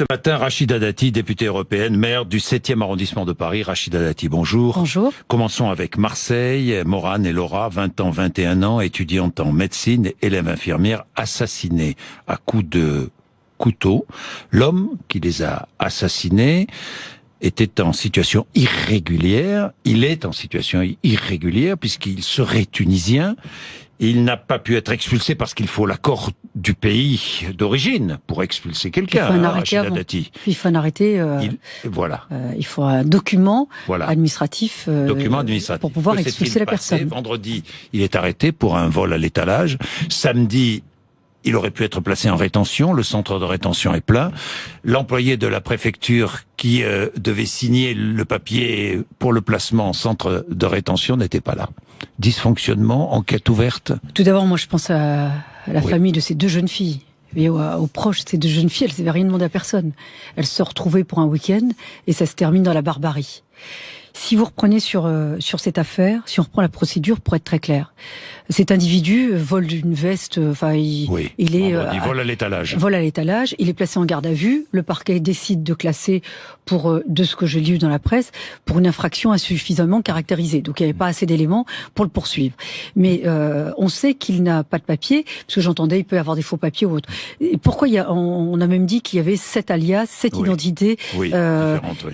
ce matin, Rachida Dati, députée européenne, maire du 7e arrondissement de Paris. Rachida Dati, bonjour. Bonjour. Commençons avec Marseille. Morane et Laura, 20 ans, 21 ans, étudiante en médecine, élève infirmière, assassinée à coups de couteau. L'homme qui les a assassinés était en situation irrégulière. Il est en situation irrégulière puisqu'il serait tunisien. Il n'a pas pu être expulsé parce qu'il faut l'accord du pays d'origine pour expulser quelqu'un. Il faut un arrêté. Voilà. Il faut un document administratif, pour pouvoir expulser la personne. Vendredi, il est arrêté pour un vol à l'étalage. Samedi, il aurait pu être placé en rétention. Le centre de rétention est plein. L'employé de la préfecture qui devait signer le papier pour le placement en centre de rétention n'était pas là. Dysfonctionnement, enquête ouverte. Tout d'abord, moi je pense à la famille de ces deux jeunes filles. Et aux proches de ces deux jeunes filles, elles n'avaient rien demandé à personne. Elles se retrouvaient pour un week-end et ça se termine dans la barbarie. Si vous reprenez sur cette affaire, si on reprend la procédure pour être très clair, cet individu vole d'une veste, il vole à l'étalage. Vole à l'étalage, il est placé en garde à vue, le parquet décide de classer de ce que j'ai lu dans la presse, pour une infraction insuffisamment caractérisée. Donc il n'y avait pas assez d'éléments pour le poursuivre. Mais on sait qu'il n'a pas de papier, parce que j'entendais il peut y avoir des faux papiers ou autre. Et pourquoi on a même dit qu'il y avait 7 alias, 7 identités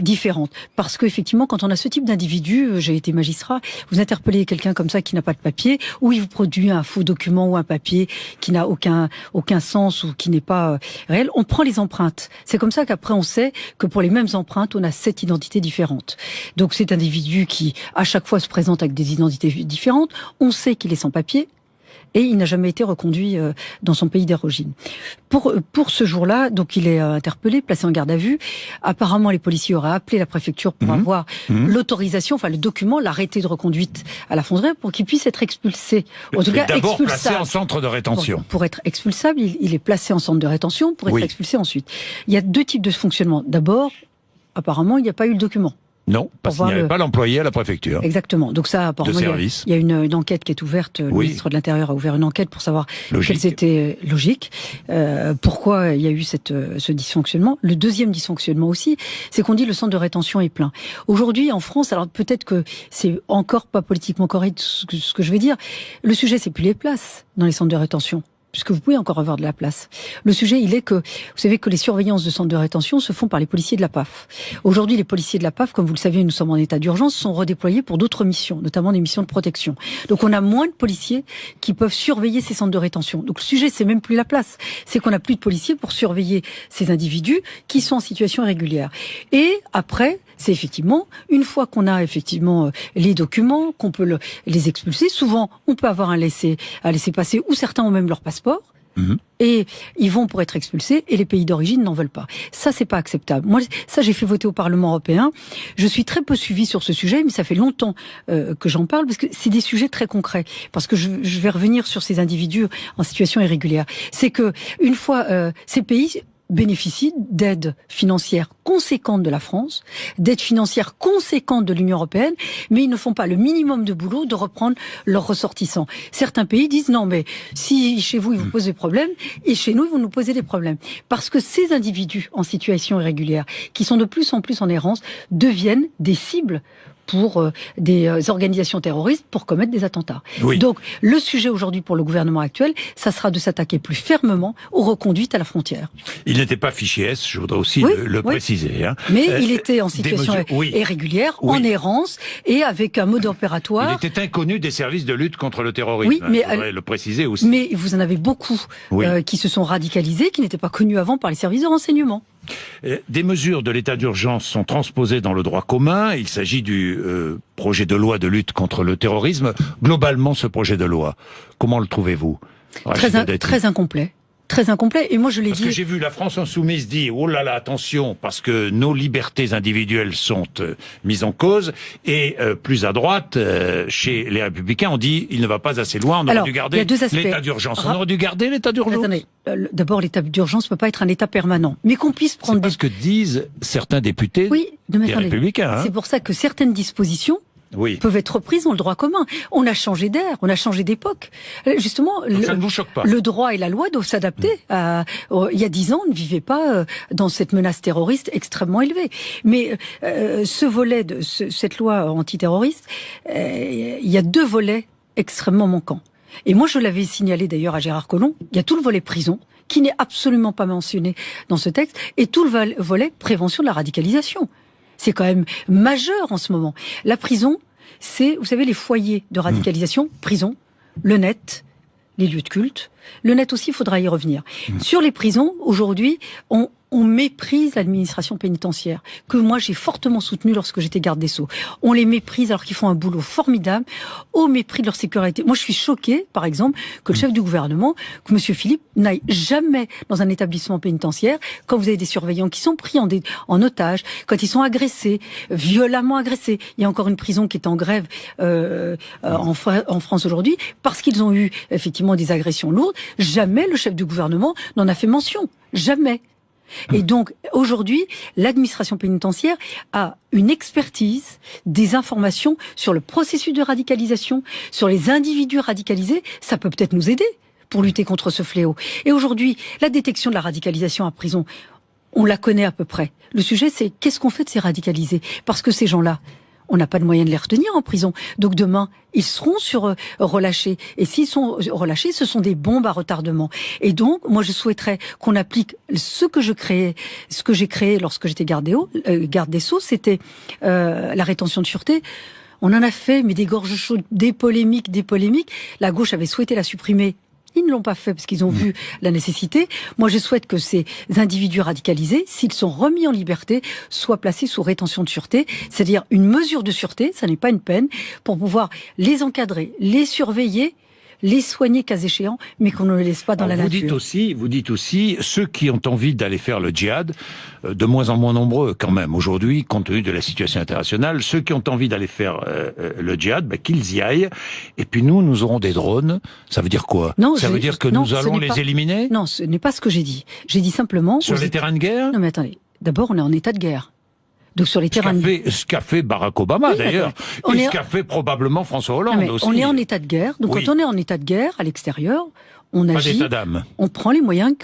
différentes. Parce qu'effectivement, quand on a ce type d'individu, j'ai été magistrat, vous interpellez quelqu'un comme ça qui n'a pas de papier, ou il vous produit un faux document ou un papier qui n'a aucun sens ou qui n'est pas réel, on prend les empreintes. C'est comme ça qu'après on sait que pour les mêmes empreintes, on a 7 identités différentes. Donc cet individu qui, à chaque fois, se présente avec des identités différentes, on sait qu'il est sans papier, et il n'a jamais été reconduit dans son pays d'origine. Pour ce jour-là, donc il est interpellé, placé en garde à vue. Apparemment, les policiers auraient appelé la préfecture pour avoir l'autorisation, enfin le document, l'arrêté de reconduite à la fonderie pour qu'il puisse être expulsé. En tout cas, d'abord placé en centre de rétention. Pour être expulsable, il est placé en centre de rétention pour être expulsé ensuite. Il y a deux types de fonctionnement. D'abord, apparemment, il n'y a pas eu le document. Non, parce qu'il n'y avait pas l'employé à la préfecture. Exactement. Donc ça, apparemment, il y a une enquête qui est ouverte. Le ministre de l'Intérieur a ouvert une enquête pour savoir quels étaient logiques. Pourquoi il y a eu ce dysfonctionnement. Le deuxième dysfonctionnement aussi, c'est qu'on dit le centre de rétention est plein. Aujourd'hui, en France, alors peut-être que c'est encore pas politiquement correct ce que je vais dire, le sujet, c'est plus les places dans les centres de rétention, puisque vous pouvez encore avoir de la place. Le sujet, il est que, vous savez que les surveillances de centres de rétention se font par les policiers de la PAF. Aujourd'hui, les policiers de la PAF, comme vous le savez, nous sommes en état d'urgence, sont redéployés pour d'autres missions, notamment des missions de protection. Donc on a moins de policiers qui peuvent surveiller ces centres de rétention. Donc le sujet, c'est même plus la place. C'est qu'on n'a plus de policiers pour surveiller ces individus qui sont en situation irrégulière. Et après, c'est effectivement, une fois qu'on a effectivement les documents, qu'on peut les expulser, souvent on peut avoir un laissez-passer, ou certains ont même leur passeport, et ils vont pour être expulsés, et les pays d'origine n'en veulent pas. Ça, c'est pas acceptable. Moi, ça, j'ai fait voter au Parlement européen. Je suis très peu suivie sur ce sujet, mais ça fait longtemps que j'en parle, parce que c'est des sujets très concrets. Parce que je vais revenir sur ces individus en situation irrégulière. C'est que, une fois, ces pays bénéficient d'aides financières conséquentes de la France, d'aides financières conséquentes de l'Union européenne, mais ils ne font pas le minimum de boulot de reprendre leurs ressortissants. Certains pays disent non, mais si chez vous ils vous posent des problèmes, et chez nous ils vont nous poser des problèmes. Parce que ces individus en situation irrégulière, qui sont de plus en plus en errance, deviennent des cibles pour des organisations terroristes pour commettre des attentats. Donc, le sujet aujourd'hui pour le gouvernement actuel, ça sera de s'attaquer plus fermement aux reconduites à la frontière. Il n'était pas fiché S, je voudrais aussi le préciser. Hein. Mais il était en situation irrégulière, en errance, et avec un mode opératoire. Il était inconnu des services de lutte contre le terrorisme. Oui, mais je voudrais le préciser aussi. Mais vous en avez beaucoup qui se sont radicalisés, qui n'étaient pas connus avant par les services de renseignement. Des mesures de l'état d'urgence sont transposées dans le droit commun. Il s'agit du projet de loi de lutte contre le terrorisme. Globalement, ce projet de loi, comment le trouvez-vous? Très incomplet. Très incomplet, et moi je l'ai dit... Parce que j'ai vu la France Insoumise dire, oh là là, attention, parce que nos libertés individuelles sont mises en cause, et plus à droite, chez les Républicains, on dit, il ne va pas assez loin, on aurait dû garder l'état d'urgence. On aurait dû garder l'état d'urgence. Attendez, d'abord l'état d'urgence ne peut pas être un état permanent, mais qu'on puisse prendre... C'est ce que disent certains députés des Républicains. C'est pour ça que certaines dispositions peuvent être reprises dans le droit commun. On a changé d'air, on a changé d'époque. Justement, ça ne vous choque pas. Le droit et la loi doivent s'adapter. Il y a 10 ans, on ne vivait pas dans cette menace terroriste extrêmement élevée. Mais ce volet de cette loi antiterroriste, il y a 2 volets extrêmement manquants. Et moi, je l'avais signalé d'ailleurs à Gérard Collomb. Il y a tout le volet prison, qui n'est absolument pas mentionné dans ce texte, et tout le volet prévention de la radicalisation. C'est quand même majeur en ce moment. La prison, c'est, vous savez, les foyers de radicalisation, prison, le net, les lieux de culte. Le net aussi, il faudra y revenir. Sur les prisons, aujourd'hui, on méprise l'administration pénitentiaire, que moi j'ai fortement soutenu lorsque j'étais garde des Sceaux. On les méprise alors qu'ils font un boulot formidable, au mépris de leur sécurité. Moi je suis choquée, par exemple, que le chef du gouvernement, que M. Philippe, n'aille jamais dans un établissement pénitentiaire quand vous avez des surveillants qui sont pris en otage, quand ils sont agressés, violemment agressés. Il y a encore une prison qui est en grève en France aujourd'hui, parce qu'ils ont eu effectivement des agressions lourdes. Jamais le chef du gouvernement n'en a fait mention. Jamais. Et donc, aujourd'hui, l'administration pénitentiaire a une expertise, des informations sur le processus de radicalisation, sur les individus radicalisés. Ça peut peut-être nous aider pour lutter contre ce fléau. Et aujourd'hui, la détection de la radicalisation en prison, on la connaît à peu près. Le sujet, c'est qu'est-ce qu'on fait de ces radicalisés ? Parce que ces gens-là, on n'a pas de moyen de les retenir en prison. Donc demain, ils seront relâchés. Et s'ils sont relâchés, ce sont des bombes à retardement. Et donc, moi, je souhaiterais qu'on applique ce que j'ai créé lorsque j'étais garde des Sceaux, c'était la rétention de sûreté. On en a fait, mais des gorges chaudes, des polémiques. La gauche avait souhaité la supprimer. Ils ne l'ont pas fait parce qu'ils ont vu la nécessité. Moi, je souhaite que ces individus radicalisés, s'ils sont remis en liberté, soient placés sous rétention de sûreté, c'est-à-dire une mesure de sûreté, ça n'est pas une peine, pour pouvoir les encadrer, les surveiller, les soigner cas échéant, mais qu'on ne les laisse pas dans la nature. Vous dites aussi, ceux qui ont envie d'aller faire le djihad, de moins en moins nombreux quand même aujourd'hui, compte tenu de la situation internationale, ceux qui ont envie d'aller faire le djihad, qu'ils y aillent. Et puis nous aurons des drones. Ça veut dire quoi ? Ça veut dire que nous allons les éliminer ? Non, ce n'est pas ce que j'ai dit. J'ai dit simplement... Sur les terrains de guerre ? Non mais attendez, d'abord on est en état de guerre. Donc sur les terrains ce qu'a fait Barack Obama d'ailleurs, et ce qu'a fait probablement François Hollande aussi. On est en état de guerre, donc quand on est en état de guerre à l'extérieur, on agit, on prend les moyens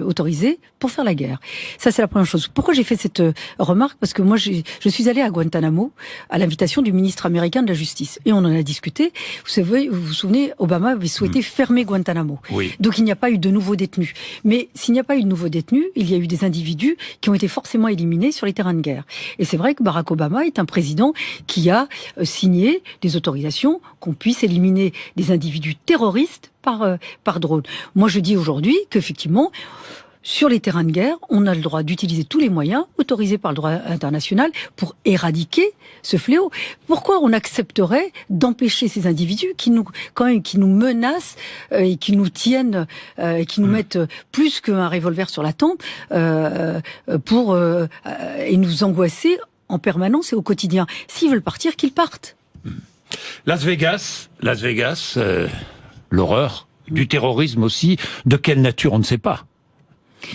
autorisés pour faire la guerre. Ça, c'est la première chose. Pourquoi j'ai fait cette remarque ? Parce que moi, je suis allée à Guantanamo à l'invitation du ministre américain de la Justice. Et on en a discuté. Vous vous souvenez, Obama avait souhaité fermer Guantanamo. Oui. Donc il n'y a pas eu de nouveaux détenus. Mais s'il n'y a pas eu de nouveaux détenus, il y a eu des individus qui ont été forcément éliminés sur les terrains de guerre. Et c'est vrai que Barack Obama est un président qui a signé des autorisations qu'on puisse éliminer des individus terroristes par drone. Moi, je dis aujourd'hui qu'effectivement, sur les terrains de guerre, on a le droit d'utiliser tous les moyens autorisés par le droit international pour éradiquer ce fléau. Pourquoi on accepterait d'empêcher ces individus qui nous menacent et qui nous tiennent, et qui nous mettent plus qu'un revolver sur la tempe et nous angoisser en permanence et au quotidien. S'ils veulent partir, qu'ils partent. Las Vegas, l'horreur du terrorisme aussi, de quelle nature on ne sait pas.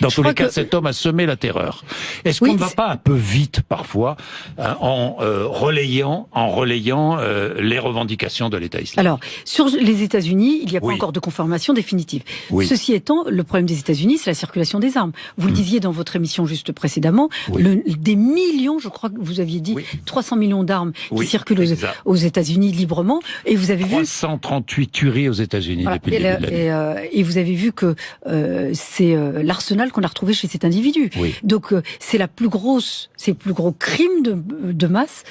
Dans tous les cas, cet homme a semé la terreur. Est-ce qu'on ne va pas un peu vite parfois en relayant les revendications de l'État islamique ? Alors, sur les États-Unis, il n'y a pas encore de confirmation définitive. Ceci étant, le problème des États-Unis, c'est la circulation des armes. Vous le disiez dans votre émission juste précédemment, des millions, je crois que vous aviez dit, 300 millions d'armes qui circulent aux États-Unis librement. Et vous avez 338 tueries aux États-Unis depuis le début de l'année. Et vous avez vu que c'est l'arsenal qu'on a retrouvé chez cet individu. Donc c'est le plus gros crime de masse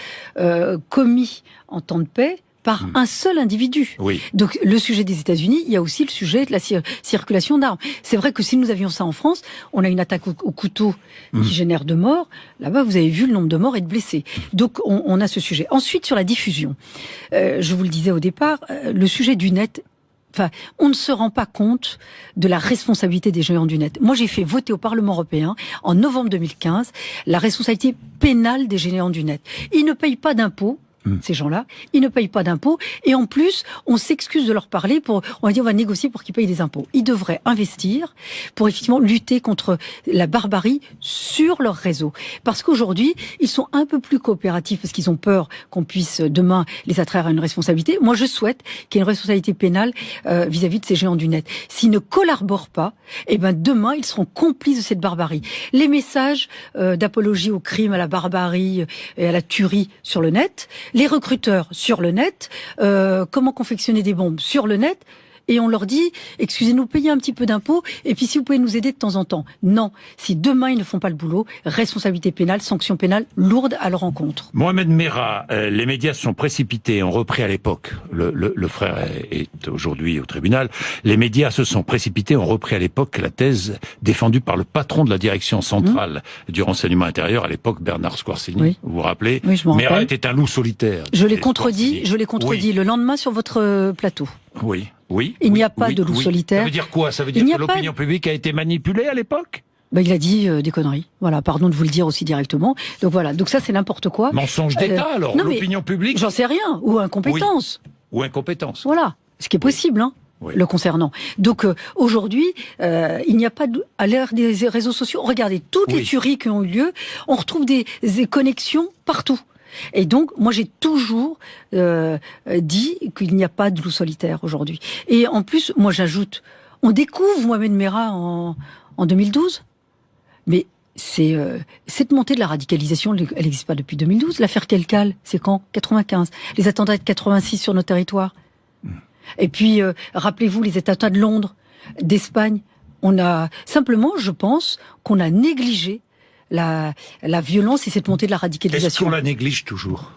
commis en temps de paix par un seul individu. Donc le sujet des États-Unis, il y a aussi le sujet de la circulation d'armes. C'est vrai que si nous avions ça en France, on a une attaque au couteau qui génère de morts. Là-bas, vous avez vu le nombre de morts et de blessés. Donc on a ce sujet. Ensuite, sur la diffusion, je vous le disais au départ, le sujet du net. Enfin, on ne se rend pas compte de la responsabilité des géants du net. Moi, j'ai fait voter au Parlement européen, en novembre 2015, la responsabilité pénale des géants du net. Ils ne payent pas d'impôts ces gens-là. Ils ne payent pas d'impôts. Et en plus, on s'excuse de leur parler on va négocier pour qu'ils payent des impôts. Ils devraient investir pour effectivement lutter contre la barbarie sur leur réseau. Parce qu'aujourd'hui, ils sont un peu plus coopératifs parce qu'ils ont peur qu'on puisse demain les attraire à une responsabilité. Moi, je souhaite qu'il y ait une responsabilité pénale vis-à-vis de ces géants du net. S'ils ne collaborent pas, demain, ils seront complices de cette barbarie. Les messages d'apologie au crime, à la barbarie et à la tuerie sur le net, les recruteurs sur le net, comment confectionner des bombes sur le net, et on leur dit, excusez-nous, payez un petit peu d'impôts, et puis si vous pouvez nous aider de temps en temps. Non, si demain ils ne font pas le boulot, responsabilité pénale, sanction pénale lourde à leur encontre. Mohamed Merah, les médias se sont précipités, ont repris à l'époque, le frère est aujourd'hui au tribunal, les médias se sont précipités, ont repris à l'époque la thèse défendue par le patron de la direction centrale du renseignement intérieur, à l'époque Bernard Squarcini, oui. Vous vous rappelez? Oui, je m'en rappelle. Merah était un loup solitaire. Je l'ai contredit oui. Le lendemain sur votre plateau. Oui. Il n'y a pas de loup solitaire. Ça veut dire quoi? Ça veut dire que l'opinion publique a été manipulée à l'époque? Il a dit des conneries. Voilà, pardon de vous le dire aussi directement. Donc voilà, donc ça c'est n'importe quoi. Mensonge d'État alors, l'opinion publique. J'en sais rien, ou incompétence. Oui. Ou incompétence. Voilà, ce qui est possible, le concernant. Donc aujourd'hui, il n'y a pas à l'ère des réseaux sociaux. Regardez, toutes les tueries qui ont eu lieu, on retrouve des connexions partout. Et donc, moi, j'ai toujours dit qu'il n'y a pas de loup solitaire aujourd'hui. Et en plus, moi, j'ajoute, on découvre Mohamed Merah en 2012, mais c'est cette montée de la radicalisation, elle n'existe pas depuis 2012. L'affaire Kelkal, c'est quand? 95. Les attentats de 86 sur nos territoires. Et puis, rappelez-vous, les attentats de Londres, d'Espagne. Simplement, je pense qu'on a négligé la violence et cette montée de la radicalisation. Est-ce qu'on la néglige toujours?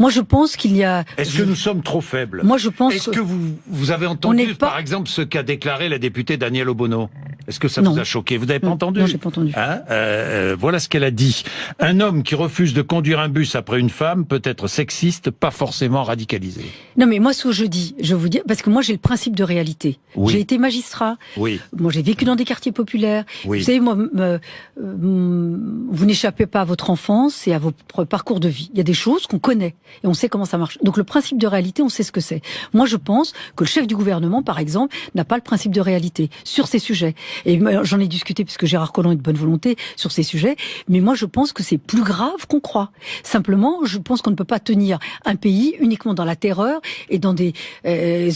Moi, je pense qu'il y a... Est-ce que nous sommes trop faibles? Moi, je pense... Est-ce que vous avez entendu, par exemple, ce qu'a déclaré la députée Danielle Obono? Est-ce que ça vous a choqué? Vous n'avez pas entendu? Non, j'ai pas entendu. Voilà ce qu'elle a dit. Un homme qui refuse de conduire un bus après une femme peut être sexiste, pas forcément radicalisé. Non, mais moi, ce que je dis, je vous dis, parce que moi, j'ai le principe de réalité. Oui. J'ai été magistrat. Oui. Moi, j'ai vécu dans des quartiers populaires. Oui. Vous savez, moi, vous n'échappez pas à votre enfance et à votre parcours de vie. Il y a des choses qu'on connaît et on sait comment ça marche. Donc, le principe de réalité, on sait ce que c'est. Moi, je pense que le chef du gouvernement, par exemple, n'a pas le principe de réalité sur ces sujets. Et j'en ai discuté puisque Gérard Collomb est de bonne volonté sur ces sujets. Mais moi, je pense que c'est plus grave qu'on croit. Simplement, je pense qu'on ne peut pas tenir un pays uniquement dans la terreur et dans des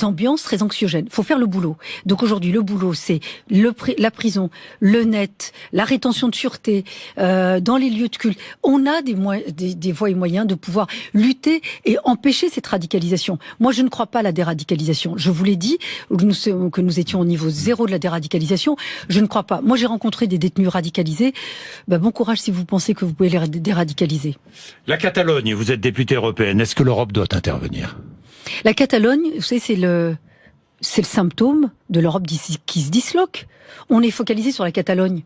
ambiances très anxiogènes. Il faut faire le boulot. Donc aujourd'hui, le boulot, c'est la prison, le net, la rétention de sûreté, dans les lieux de culte. On a des voies et moyens de pouvoir lutter et empêcher cette radicalisation. Moi, je ne crois pas à la déradicalisation. Je vous l'ai dit, que nous étions au niveau zéro de la déradicalisation. Je ne crois pas. Moi, j'ai rencontré des détenus radicalisés. Bon courage si vous pensez que vous pouvez les déradicaliser. La Catalogne, vous êtes députée européenne. Est-ce que l'Europe doit intervenir? La Catalogne, vous savez, c'est le symptôme de l'Europe qui se disloque. On est focalisé sur la Catalogne.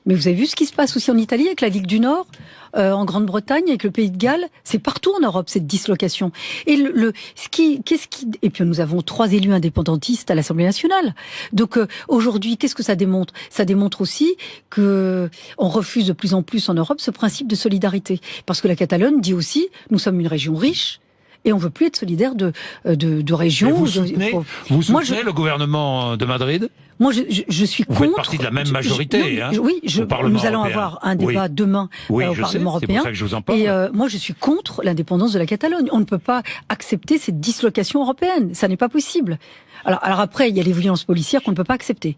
Mais vous avez vu ce qui se passe aussi en Italie avec la Ligue du Nord, en Grande-Bretagne, avec le Pays de Galles. C'est partout en Europe, cette dislocation. Et et puis nous avons 3 élus indépendantistes à l'Assemblée nationale. Donc aujourd'hui, qu'est-ce que ça démontre? Ça démontre aussi que on refuse de plus en plus en Europe ce principe de solidarité. Parce que la Catalogne dit aussi, nous sommes une région riche, et on veut plus être solidaire de régions. Vous soutenez le gouvernement de Madrid? Moi, je suis contre. Vous faites partie de la même majorité, oui, nous allons européen. avoir un débat demain au Parlement européen. C'est pour ça que je vous en parle. Et moi, je suis contre l'indépendance de la Catalogne. On ne peut pas accepter cette dislocation européenne. Ça n'est pas possible. Alors après, il y a les violences policières qu'on ne peut pas accepter.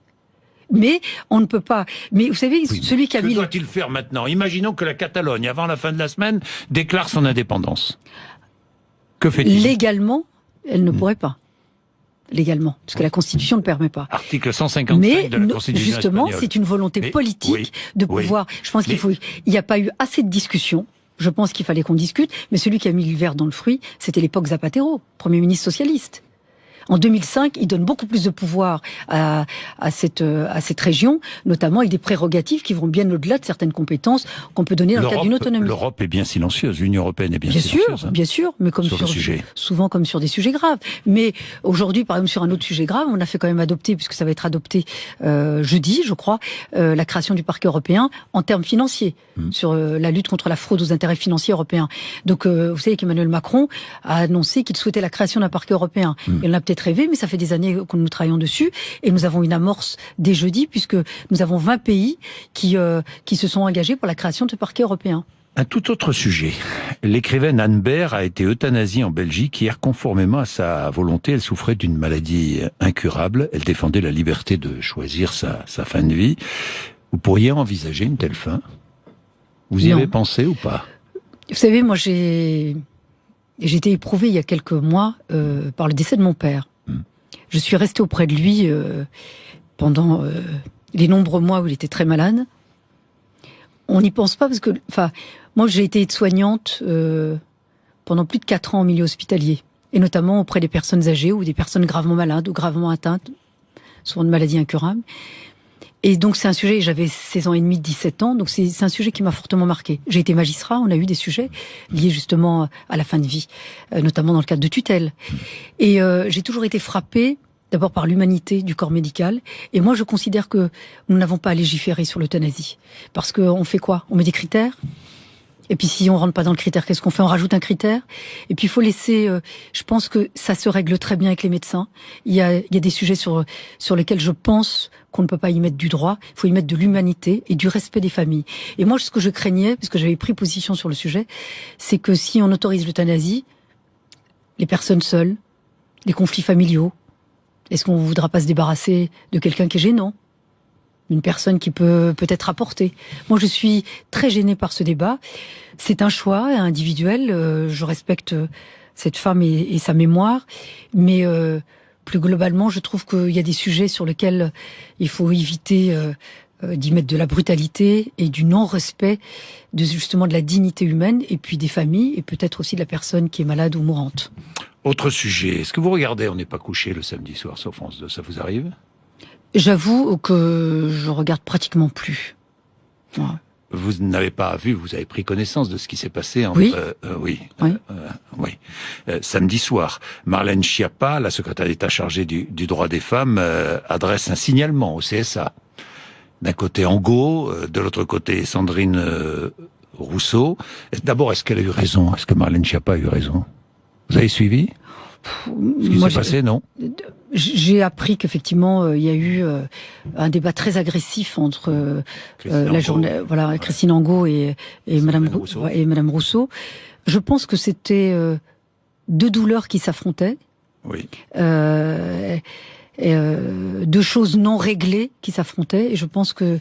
Mais on ne peut pas. Mais vous savez, celui qui a mis... Que doit-il faire maintenant? Imaginons que la Catalogne, avant la fin de la semaine, déclare son indépendance. Que fait-il? Légalement, elle ne pourrait pas. Légalement, parce que la Constitution ne permet pas. Article 155 de la Constitution justement, espagnole. C'est une volonté politique de pouvoir... Je pense qu'il n'y a pas eu assez de discussion. Je pense qu'il fallait qu'on discute. Mais celui qui a mis le verre dans le fruit, c'était l'époque Zapatero, Premier ministre socialiste. En 2005, il donne beaucoup plus de pouvoir à cette région, notamment avec des prérogatives qui vont bien au-delà de certaines compétences qu'on peut donner dans le cadre d'une autonomie. L'Europe est bien silencieuse, l'Union européenne est bien silencieuse. Bien sûr, mais comme souvent comme sur des sujets graves. Mais aujourd'hui, par exemple, sur un autre sujet grave, on a fait quand même adopter, puisque ça va être adopté jeudi, je crois, la création du parquet européen en termes financiers, sur la lutte contre la fraude aux intérêts financiers européens. Donc, vous savez qu'Emmanuel Macron a annoncé qu'il souhaitait la création d'un parquet européen. Il en a peut-être rêvé, mais ça fait des années que nous travaillons dessus, et nous avons une amorce dès jeudi, puisque nous avons 20 pays qui se sont engagés pour la création de ce parquet européen. Un tout autre sujet. L'écrivaine Anne Bert a été euthanasiée en Belgique hier conformément à sa volonté. Elle souffrait d'une maladie incurable. Elle défendait la liberté de choisir sa fin de vie. Vous pourriez envisager une telle fin? Vous y avez pensé ou pas? Vous savez, moi j'ai été éprouvée il y a quelques mois par le décès de mon père. Je suis restée auprès de lui pendant les nombreux mois où il était très malade. On n'y pense pas parce que, moi j'ai été aide-soignante pendant plus de 4 ans en milieu hospitalier, et notamment auprès des personnes âgées ou des personnes gravement malades ou gravement atteintes, souvent de maladies incurables. Et donc c'est un sujet, j'avais 16 ans et demi, 17 ans, donc c'est un sujet qui m'a fortement marqué. J'ai été magistrat, on a eu des sujets liés justement à la fin de vie, notamment dans le cadre de tutelle. Et j'ai toujours été frappée, d'abord par l'humanité du corps médical, et moi je considère que nous n'avons pas à légiférer sur l'euthanasie. Parce qu'on fait quoi? On met des critères, et puis si on rentre pas dans le critère, qu'est-ce qu'on fait? On rajoute un critère, et puis il faut laisser... je pense que ça se règle très bien avec les médecins. Il y a des sujets sur lesquels je pense qu'on ne peut pas y mettre du droit, il faut y mettre de l'humanité et du respect des familles. Et moi, ce que je craignais, parce que j'avais pris position sur le sujet, c'est que si on autorise l'euthanasie, les personnes seules, les conflits familiaux, est-ce qu'on ne voudra pas se débarrasser de quelqu'un qui est gênant? Une personne qui peut peut-être apporter. Moi, je suis très gênée par ce débat. C'est un choix individuel. Je respecte cette femme et sa mémoire. Mais plus globalement, je trouve qu'il y a des sujets sur lesquels il faut éviter d'y mettre de la brutalité et du non-respect justement de la dignité humaine, et puis des familles, et peut-être aussi de la personne qui est malade ou mourante. Autre sujet. Est-ce que vous regardez On n'est pas couché le samedi soir sur France 2? Ça vous arrive? J'avoue que je regarde pratiquement plus. Ouais. Vous n'avez pas vu, vous avez pris connaissance de ce qui s'est passé samedi soir. Marlène Schiappa, la secrétaire d'État chargée du droit des femmes, adresse un signalement au CSA. D'un côté Angot, de l'autre côté Sandrine Rousseau. D'abord, est-ce qu'elle a eu raison? Est-ce que Marlène Schiappa a eu raison? Vous avez suivi ce qui s'est passé, non? J'ai appris qu'effectivement il y a eu un débat très agressif entre Christine Angot et Madame Rousseau. Je pense que c'était deux douleurs qui s'affrontaient. Oui. Deux choses non réglées qui s'affrontaient, et je pense que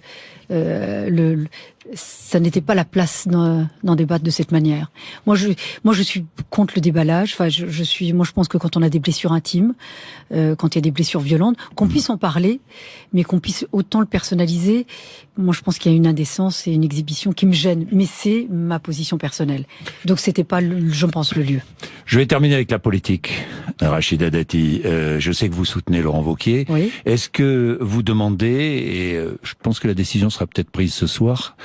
ça n'était pas la place d'en débattre de cette manière. Moi, je suis contre le déballage. Enfin, moi, je pense que quand on a des blessures intimes, quand il y a des blessures violentes, qu'on puisse en parler, mais qu'on puisse autant le personnaliser. Moi, je pense qu'il y a une indécence et une exhibition qui me gêne, mais c'est ma position personnelle. Donc, c'était pas, je pense, le lieu. Je vais terminer avec la politique, Rachida Dati. Je sais que vous soutenez Laurent Wauquiez. Oui. Est-ce que vous demandez, et je pense que la décision sera peut-être prise ce soir,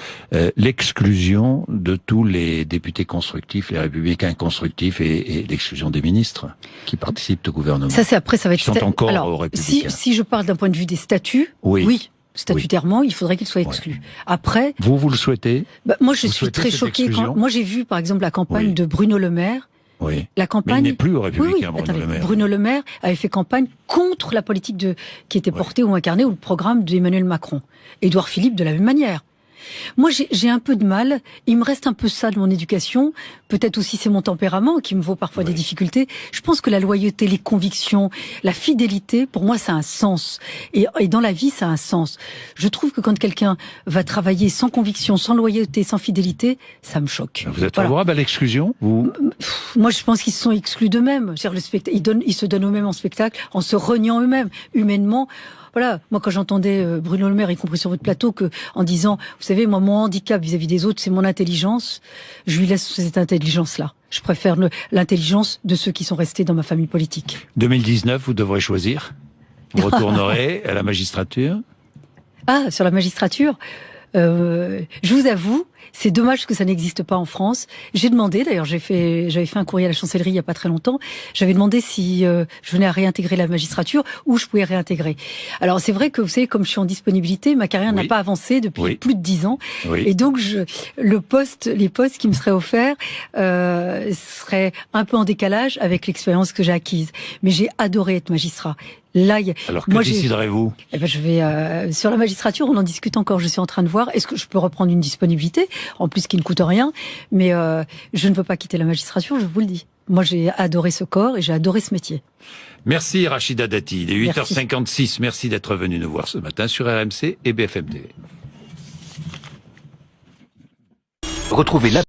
l'exclusion de tous les députés constructifs, les républicains constructifs, et l'exclusion des ministres qui participent au gouvernement? Ça va être... Qui sont encore aux républicains. Si je parle d'un point de vue des statuts, oui. Statutairement, il faudrait qu'il soit exclu. Après, vous le souhaitez? Moi, je suis très choquée. Moi, j'ai vu, par exemple, la campagne de Bruno Le Maire. Oui. La campagne. Mais il n'est plus au Républicain, Le Maire. Bruno Le Maire avait fait campagne contre la politique qui était portée ou incarnée, ou le programme d'Emmanuel Macron. Édouard Philippe, de la même manière. Moi, j'ai un peu de mal. Il me reste un peu ça de mon éducation. Peut-être aussi c'est mon tempérament qui me vaut parfois des difficultés. Je pense que la loyauté, les convictions, la fidélité, pour moi, ça a un sens. Et dans la vie, ça a un sens. Je trouve que quand quelqu'un va travailler sans conviction, sans loyauté, sans fidélité, ça me choque. Vous êtes favorable à l'exclusion, vous? Moi, je pense qu'ils se sont exclus d'eux-mêmes. Ils se donnent eux-mêmes en spectacle, en se reniant eux-mêmes. Humainement, voilà, moi quand j'entendais Bruno Le Maire, y compris sur votre plateau, en disant, vous savez, moi mon handicap vis-à-vis des autres, c'est mon intelligence, je lui laisse cette intelligence-là. Je préfère l'intelligence de ceux qui sont restés dans ma famille politique. 2019, vous devrez choisir. Vous retournerez à la magistrature? Ah, sur la magistrature, je vous avoue, c'est dommage que ça n'existe pas en France. J'ai demandé, d'ailleurs, j'avais fait un courrier à la chancellerie il y a pas très longtemps. J'avais demandé si je venais à réintégrer la magistrature ou je pouvais réintégrer. Alors c'est vrai que vous savez, comme je suis en disponibilité, ma carrière n'a pas avancé depuis plus de 10 ans, et donc les postes qui me seraient offerts seraient un peu en décalage avec l'expérience que j'ai acquise. Mais j'ai adoré être magistrat. Là, alors que déciderez-vous? Eh ben, je vais sur la magistrature, on en discute encore. Je suis en train de voir. Est-ce que je peux reprendre une disponibilité, en plus qui ne coûte rien, mais je ne veux pas quitter la magistrature, je vous le dis. Moi, j'ai adoré ce corps et j'ai adoré ce métier. Merci Rachida Dati. Il est 8h56. Merci d'être venu nous voir ce matin sur RMC et BFM TV. Retrouvez la